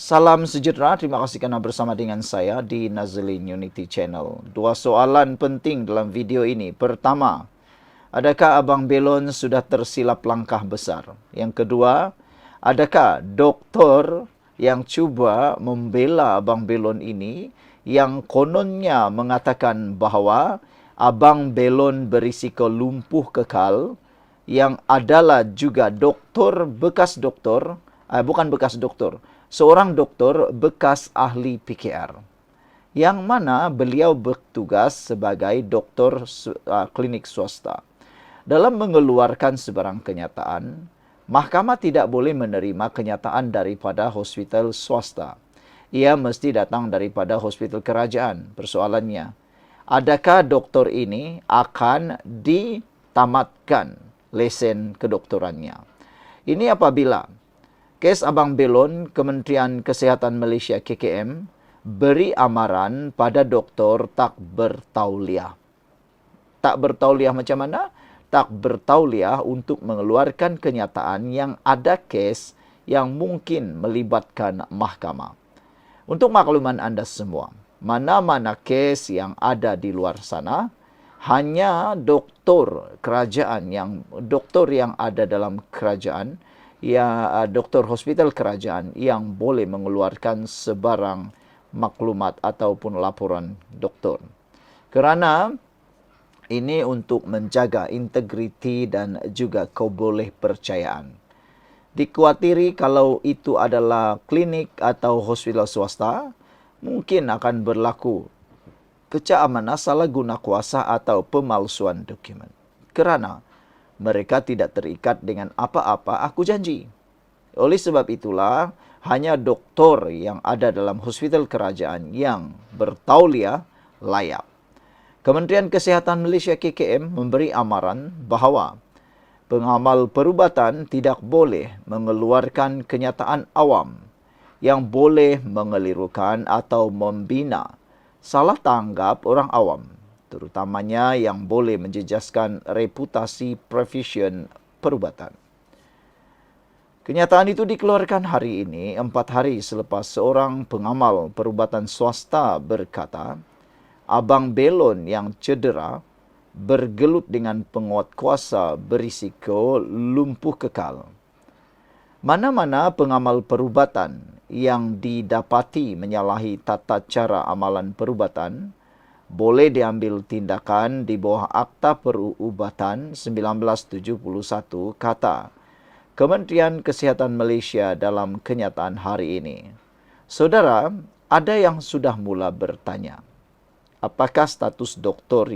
Salam sejahtera, terima kasih kerana bersama dengan saya di Nazlin Unity Channel. Dua soalan penting dalam video ini. Pertama, adakah Abang Belon sudah tersilap langkah besar? Yang kedua, adakah doktor yang cuba membela Abang Belon ini yang kononnya mengatakan bahawa Abang Belon berisiko lumpuh kekal, yang adalah juga bukan bekas doktor, seorang doktor bekas ahli PKR, yang mana beliau bertugas sebagai doktor klinik swasta. Dalam mengeluarkan sebarang kenyataan, mahkamah tidak boleh menerima kenyataan daripada hospital swasta. Ia mesti datang daripada hospital kerajaan. Persoalannya, adakah doktor ini akan ditamatkan lesen kedoktorannya? Ini apabila kes Abang Belon, Kementerian Kesihatan Malaysia KKM beri amaran pada doktor tak bertauliah. Tak bertauliah macam mana? Tak bertauliah untuk mengeluarkan kenyataan yang ada kes yang mungkin melibatkan mahkamah. Untuk makluman anda semua, mana-mana kes yang ada di luar sana, hanya doktor yang ada dalam kerajaan, doktor hospital kerajaan yang boleh mengeluarkan sebarang maklumat ataupun laporan doktor. Kerana ini untuk menjaga integriti dan juga kebolehpercayaan. Dikhawatiri kalau itu adalah klinik atau hospital swasta, mungkin akan berlaku kecaamanan, salah guna kuasa atau pemalsuan dokumen. Kerana mereka tidak terikat dengan apa-apa aku janji. Oleh sebab itulah, hanya doktor yang ada dalam hospital kerajaan yang bertauliah layak. Kementerian Kesihatan Malaysia KKM memberi amaran bahawa pengamal perubatan tidak boleh mengeluarkan kenyataan awam yang boleh mengelirukan atau membina salah tanggap orang awam, terutamanya yang boleh menjejaskan reputasi profesion perubatan. Kenyataan itu dikeluarkan hari ini, 4 hari selepas seorang pengamal perubatan swasta berkata, Abang Belon yang cedera bergelut dengan penguat kuasa berisiko lumpuh kekal. Mana-mana pengamal perubatan yang didapati menyalahi tata cara amalan perubatan boleh diambil tindakan di bawah Akta Perubatan 1971, kata Kementerian Kesihatan Malaysia dalam kenyataan hari ini. Saudara, ada yang sudah mula bertanya, apakah status doktor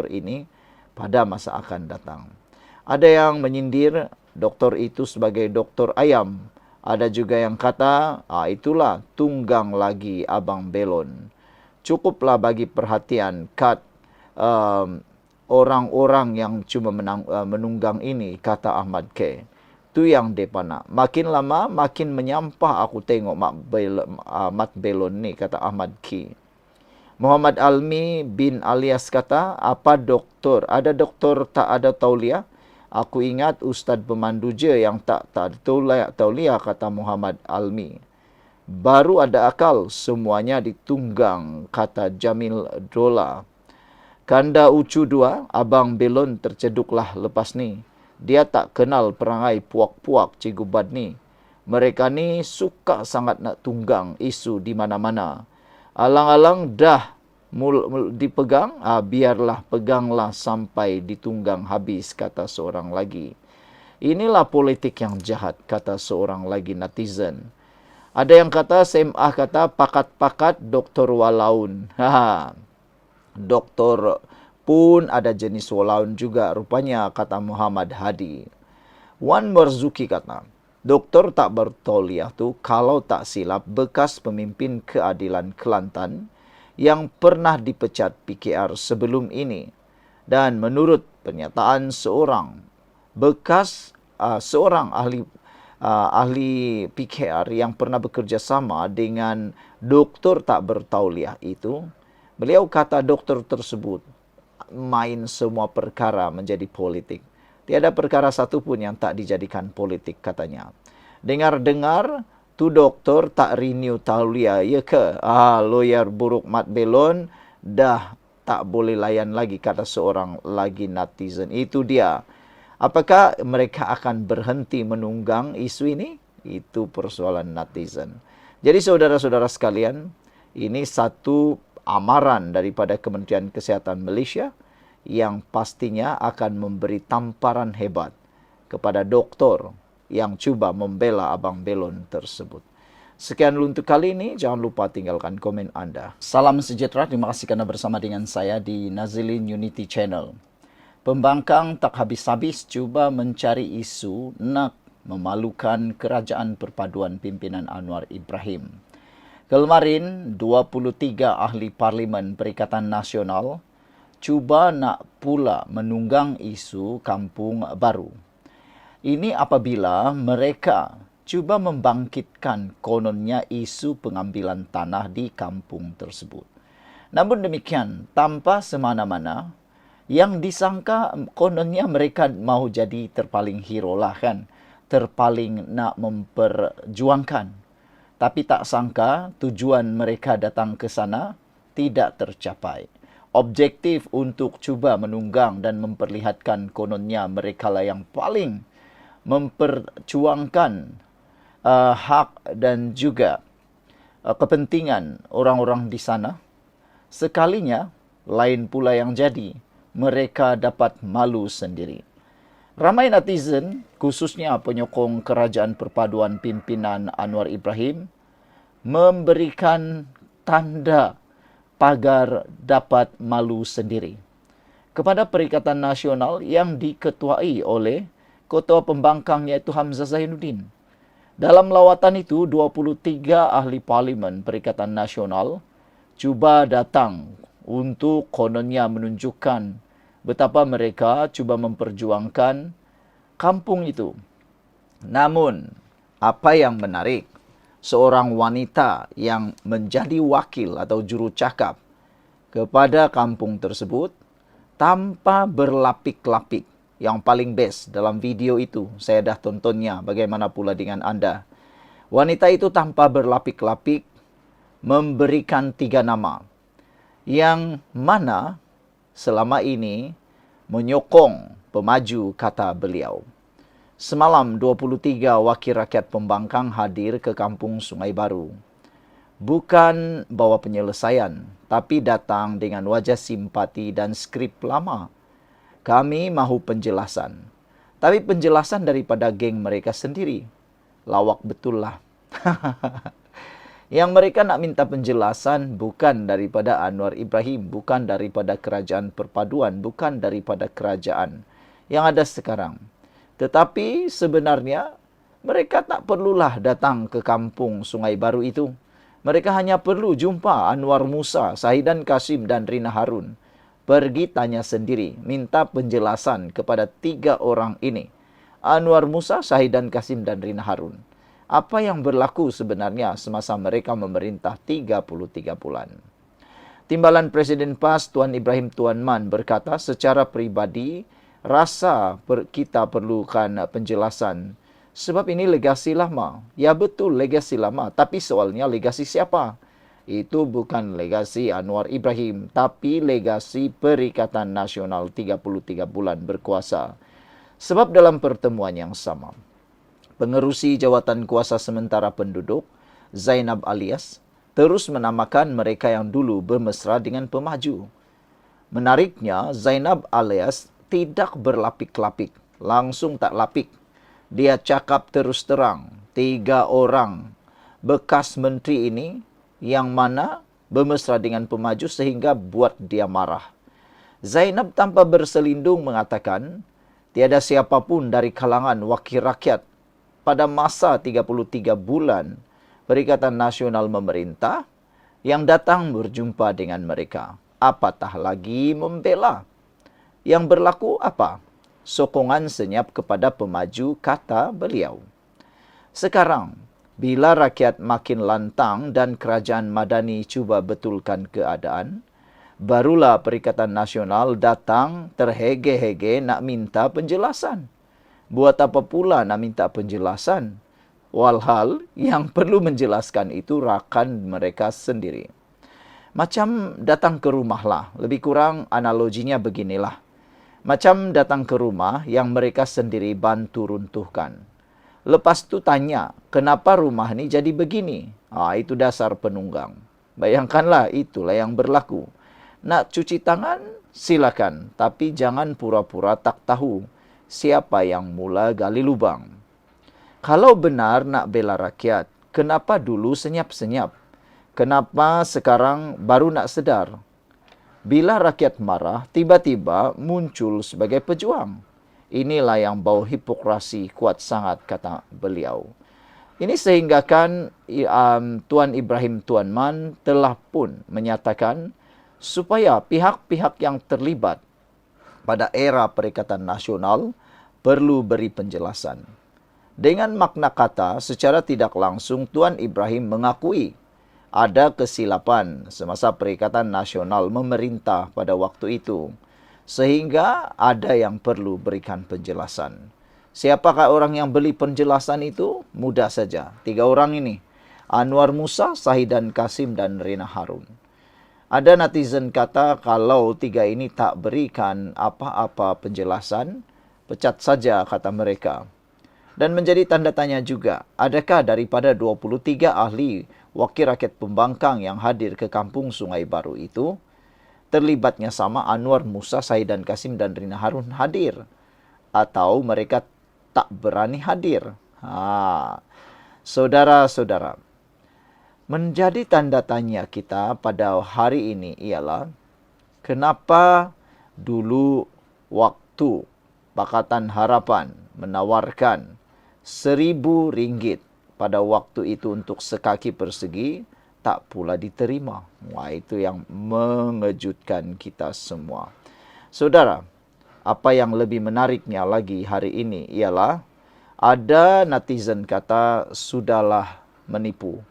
ini pada masa akan datang? Ada yang menyindir doktor itu sebagai doktor ayam. Ada juga yang kata, itulah tunggang lagi Abang Belon. Cukuplah bagi perhatian orang-orang yang cuma menunggang ini, kata Ahmad K. Tu yang depa nak. Makin lama, makin menyampah aku tengok Mat Belon ni, kata Ahmad K. Muhammad Almi bin Alias kata, apa doktor? Ada doktor tak ada tauliah? Aku ingat Ustaz pemandu je yang tak tauliah, kata Muhammad Almi. Baru ada akal, semuanya ditunggang, kata Jamil Dola. Kanda Ucu 2, Abang Belon terceduklah lepas ni. Dia tak kenal perangai puak-puak Cikgu Bad ni. Mereka ni suka sangat nak tunggang isu di mana-mana. Alang-alang dah dipegang, biarlah peganglah sampai ditunggang habis, kata seorang lagi. Inilah politik yang jahat, kata seorang lagi netizen. Ada yang kata, SMA kata, pakat-pakat doktor walaun. Doktor pun ada jenis walaun juga rupanya, kata Muhammad Hadi. Wan Marzuki kata, doktor tak bertauliah tu kalau tak silap bekas pemimpin keadilan Kelantan yang pernah dipecat PKR sebelum ini. Dan menurut pernyataan seorang ahli PKR yang pernah bekerjasama dengan doktor tak bertauliah itu, beliau kata doktor tersebut main semua perkara menjadi politik. Tiada perkara satu pun yang tak dijadikan politik, katanya. Dengar-dengar tu doktor tak renew tauliah, ya ke? Lawyer buruk Mat Belon dah tak boleh layan lagi, kata seorang lagi netizen. Itu dia. Apakah mereka akan berhenti menunggang isu ini? Itu persoalan netizen. Jadi saudara-saudara sekalian, ini satu amaran daripada Kementerian Kesihatan Malaysia yang pastinya akan memberi tamparan hebat kepada doktor yang cuba membela Abang Belon tersebut. Sekian untuk kali ini. Jangan lupa tinggalkan komen anda. Salam sejahtera. Terima kasih kerana bersama dengan saya di Nazilin Unity Channel. Pembangkang tak habis-habis cuba mencari isu nak memalukan kerajaan perpaduan pimpinan Anwar Ibrahim. Kemarin, 23 ahli Parlimen Perikatan Nasional cuba nak pula menunggang isu kampung baru. Ini apabila mereka cuba membangkitkan kononnya isu pengambilan tanah di kampung tersebut. Namun demikian, tanpa semana-mana, yang disangka kononnya mereka mahu jadi terpaling hero lah kan, terpaling nak memperjuangkan. Tapi tak sangka tujuan mereka datang ke sana tidak tercapai. Objektif untuk cuba menunggang dan memperlihatkan kononnya mereka lah yang paling memperjuangkan hak dan juga kepentingan orang-orang di sana. Sekalinya, lain pula yang jadi. Mereka dapat malu sendiri. Ramai netizen, khususnya penyokong kerajaan perpaduan pimpinan Anwar Ibrahim, memberikan tanda pagar dapat malu sendiri kepada Perikatan Nasional yang diketuai oleh Ketua Pembangkang iaitu Hamzah Zainuddin. Dalam lawatan itu, 23 ahli Parlimen Perikatan Nasional cuba datang untuk kononnya menunjukkan betapa mereka cuba memperjuangkan kampung itu. Namun, apa yang menarik, seorang wanita yang menjadi wakil atau jurucakap kepada kampung tersebut tanpa berlapik-lapik. Yang paling best dalam video itu, saya dah tontonnya, bagaimana pula dengan anda. Wanita itu tanpa berlapik-lapik memberikan 3 nama. Yang mana selama ini menyokong pemaju, kata beliau. Semalam 23 wakil rakyat Pembangkang hadir ke kampung Sungai Baru. Bukan bawa penyelesaian, tapi datang dengan wajah simpati dan skrip lama. Kami mahu penjelasan. Tapi penjelasan daripada geng mereka sendiri. Lawak betul lah. Yang mereka nak minta penjelasan bukan daripada Anwar Ibrahim, bukan daripada kerajaan perpaduan, bukan daripada kerajaan yang ada sekarang. Tetapi sebenarnya mereka tak perlulah datang ke kampung Sungai Baru itu. Mereka hanya perlu jumpa Anwar Musa, Sahidan Kasim dan Rina Harun. Pergi tanya sendiri, minta penjelasan kepada 3 orang ini. Anwar Musa, Sahidan Kasim dan Rina Harun. Apa yang berlaku sebenarnya semasa mereka memerintah 33 bulan. Timbalan Presiden PAS Tuan Ibrahim Tuan Man berkata secara peribadi, rasa kita perlukan penjelasan. Sebab ini legasi lama. Ya betul legasi lama, tapi soalnya legasi siapa? Itu bukan legasi Anwar Ibrahim, tapi legasi Perikatan Nasional 33 bulan berkuasa. Sebab dalam pertemuan yang sama, pengerusi Jawatan Kuasa Sementara Penduduk, Zainab Alias, terus menamakan mereka yang dulu bermesra dengan pemaju. Menariknya, Zainab Alias tidak berlapik-lapik, langsung tak lapik. Dia cakap terus terang, 3 orang bekas menteri ini yang mana bermesra dengan pemaju sehingga buat dia marah. Zainab tanpa berselindung mengatakan, tiada siapapun dari kalangan wakil rakyat pada masa 33 bulan Perikatan Nasional memerintah yang datang berjumpa dengan mereka. Apatah lagi membela. Yang berlaku apa? Sokongan senyap kepada pemaju, kata beliau. Sekarang, bila rakyat makin lantang dan kerajaan madani cuba betulkan keadaan, barulah Perikatan Nasional datang terhege-hege nak minta penjelasan. Buat apa pula nak minta penjelasan? Walhal yang perlu menjelaskan itu rakan mereka sendiri. Macam datang ke rumah lah, lebih kurang analoginya beginilah. Macam datang ke rumah yang mereka sendiri bantu runtuhkan. Lepas tu tanya, kenapa rumah ni jadi begini? Itu dasar penunggang. Bayangkanlah, itulah yang berlaku. Nak cuci tangan? Silakan. Tapi jangan pura-pura tak tahu siapa yang mula gali lubang. Kalau benar nak bela rakyat, kenapa dulu senyap-senyap? Kenapa sekarang baru nak sedar? Bila rakyat marah, tiba-tiba muncul sebagai pejuang. Inilah yang bau hipokrasi kuat sangat, kata beliau. Ini sehinggakan Tuan Ibrahim Tuan Man telah pun menyatakan supaya pihak-pihak yang terlibat pada era Perikatan Nasional perlu beri penjelasan. Dengan makna kata, secara tidak langsung Tuan Ibrahim mengakui ada kesilapan semasa Perikatan Nasional memerintah pada waktu itu, sehingga ada yang perlu berikan penjelasan. Siapakah orang yang beri penjelasan itu? Mudah saja. 3 orang ini. Anwar Musa, Sahidan Kasim, dan Rina Harun. Ada netizen kata kalau 3 ini tak berikan apa-apa penjelasan, pecat saja, kata mereka. Dan menjadi tanda tanya juga, adakah daripada 23 ahli wakil rakyat pembangkang yang hadir ke kampung Sungai Baru itu, terlibatnya sama Anwar Musa, Sahidan Kasim, dan Rina Harun hadir? Atau mereka tak berani hadir? Saudara-saudara, menjadi tanda tanya kita pada hari ini ialah, kenapa dulu waktu Pakatan Harapan menawarkan RM1,000 pada waktu itu untuk sekaki persegi, tak pula diterima. Itu yang mengejutkan kita semua. Saudara, apa yang lebih menariknya lagi hari ini ialah ada netizen kata sudahlah menipu.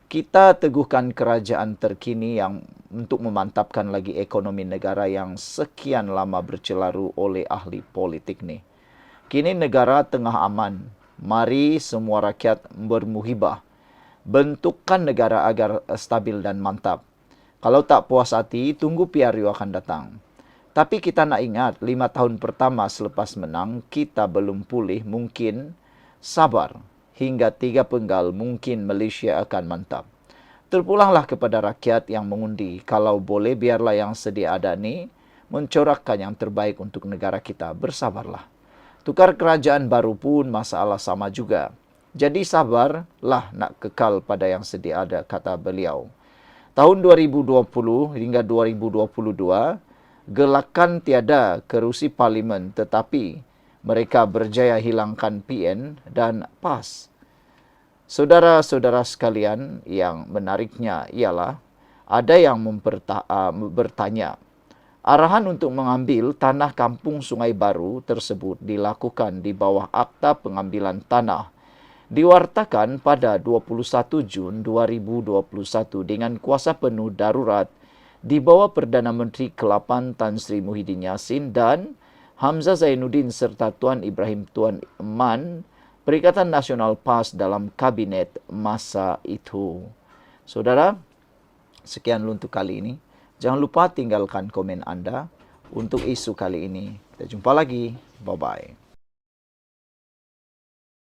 Kita teguhkan kerajaan terkini yang untuk memantapkan lagi ekonomi negara yang sekian lama bercelaru oleh ahli politik ni. Kini negara tengah aman. Mari semua rakyat bermuhibah. Bentukkan negara agar stabil dan mantap. Kalau tak puas hati, tunggu PRU akan datang. Tapi kita nak ingat, 5 tahun pertama selepas menang, kita belum pulih, mungkin sabar. Hingga 3 penggal, mungkin Malaysia akan mantap. Terpulanglah kepada rakyat yang mengundi. Kalau boleh, biarlah yang sedia ada ni mencorakkan yang terbaik untuk negara kita. Bersabarlah. Tukar kerajaan baru pun masalah sama juga. Jadi sabarlah nak kekal pada yang sedia ada, kata beliau. Tahun 2020 hingga 2022, gelakan tiada kerusi parlimen, tetapi mereka berjaya hilangkan PN dan PAS. Saudara-saudara sekalian, yang menariknya ialah ada yang bertanya, arahan untuk mengambil tanah kampung Sungai Baru tersebut dilakukan di bawah Akta Pengambilan Tanah. Diwartakan pada 21 Jun 2021 dengan kuasa penuh darurat di bawah Perdana Menteri ke-8 Tan Sri Muhyiddin Yassin dan Hamzah Zainuddin serta Tuan Ibrahim Tuan Man, Perikatan Nasional PAS dalam kabinet masa itu. Saudara, sekian untuk kali ini. Jangan lupa tinggalkan komen anda untuk isu kali ini. Kita jumpa lagi. Bye-bye.